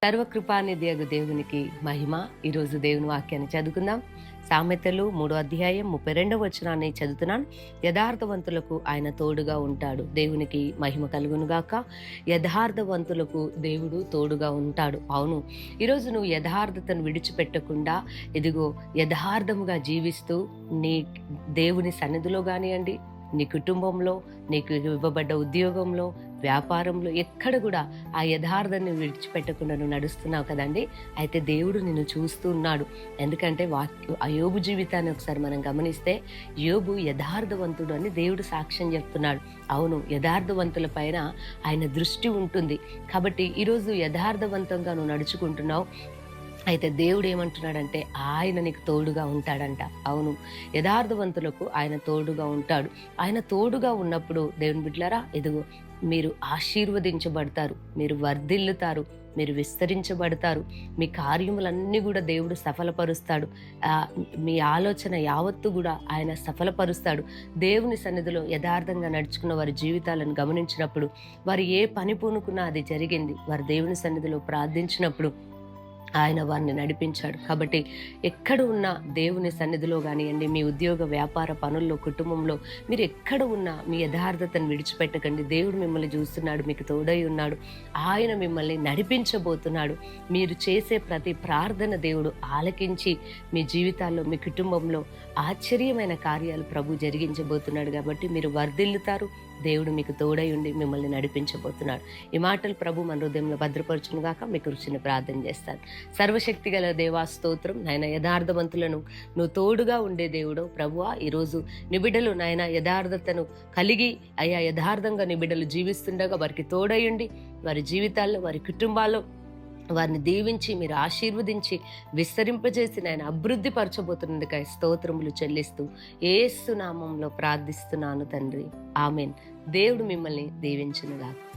సర్వకృపానిధియగు దేవునికి మహిమ. ఈరోజు దేవుని వాక్యాన్ని చదువుకుందాం. సామెతలు 3:32 చదువుతున్నాను. యథార్థవంతులకు ఆయన తోడుగా ఉంటాడు. దేవునికి మహిమ కలుగునుగాక. యథార్థవంతులకు దేవుడు తోడుగా ఉంటాడు. అవును, ఈరోజు నువ్వు యథార్థతను విడిచిపెట్టకుండా ఇదిగో యథార్థముగా జీవిస్తూ నీ దేవుని సన్నిధిలో కానివ్వండి, నీ కుటుంబంలో, నీకు ఇవ్వబడ్డ ఉద్యోగంలో, వ్యాపారంలో ఎక్కడ కూడా ఆ యథార్థాన్ని విడిచిపెట్టకుండా నువ్వు నడుస్తున్నావు కదండి. అయితే దేవుడు నిన్ను చూస్తూ ఉన్నాడు. ఎందుకంటే ఆ యోబు జీవితాన్ని ఒకసారి మనం గమనిస్తే, యోబు యథార్థవంతుడు అని దేవుడు సాక్ష్యం చెప్తున్నాడు. అవును, యథార్థవంతుల పైన ఆయన దృష్టి ఉంటుంది. కాబట్టి ఈరోజు యథార్థవంతంగా నువ్వు నడుచుకుంటున్నావు. అయితే దేవుడు ఏమంటున్నాడంటే ఆయన నీకు తోడుగా ఉంటాడంట. అవును, యథార్థవంతులకు ఆయన తోడుగా ఉంటాడు. ఆయన తోడుగా ఉన్నప్పుడు దేవుని బిడ్డలారా, ఇదిగో మీరు ఆశీర్వదించబడతారు, మీరు వర్ధిల్లుతారు, మీరు విస్తరించబడతారు. మీ కార్యములన్నీ కూడా దేవుడు సఫలపరుస్తాడు. మీ ఆలోచన యావత్తు కూడా ఆయన సఫలపరుస్తాడు. దేవుని సన్నిధిలో యథార్థంగా నడుచుకున్న వారి జీవితాలను గమనించినప్పుడు, వారు ఏ పని పూనుకున్నా అది జరిగింది. వారు దేవుని సన్నిధిలో ప్రార్థించినప్పుడు ఆయన వారిని నడిపించాడు. కాబట్టి ఎక్కడ ఉన్నా దేవుని సన్నిధిలో కానివ్వండి, మీ ఉద్యోగ వ్యాపార పనుల్లో, కుటుంబంలో మీరు ఎక్కడ ఉన్నా మీ యథార్థతను విడిచిపెట్టకండి. దేవుడు మిమ్మల్ని చూస్తున్నాడు, మీకు తోడై ఉన్నాడు. ఆయన మిమ్మల్ని నడిపించబోతున్నాడు. మీరు చేసే ప్రతి ప్రార్థన దేవుడు ఆలకించి మీ జీవితాల్లో, మీ కుటుంబంలో ఆశ్చర్యమైన కార్యాలు ప్రభు జరిగించబోతున్నాడు. కాబట్టి మీరు వర్ధిల్లుతారు. దేవుడు మీకు తోడై ఉండి మిమ్మల్ని నడిపించబోతున్నాడు. ఈ మాటలు ప్రభు మన హృదయంలో భద్రపరచును గాక. మీకు రుచిని ప్రార్థన చేస్తాను. సర్వశక్తి గల దేవా స్తోత్రం. నాయన, యథార్థవంతులను నువ్వు తోడుగా ఉండే దేవుడు ప్రభువా. ఈరోజు నిబిడలు నాయన యథార్థతను కలిగి అయ్యా యథార్థంగా నిబిడలు జీవిస్తుండగా వారికి తోడయుండి వారి జీవితాల్లో, వారి కుటుంబాల్లో వారిని దీవించి మీరు ఆశీర్వదించి విస్తరింపజేసి ఆయన అభివృద్ధి పరచబోతున్నందుకై స్తోత్రములు చెల్లిస్తూ యేసు నామంలో ప్రార్థిస్తున్నాను తండ్రి. ఆమెన్. దేవుడు మిమ్మల్ని దీవించునుగాక.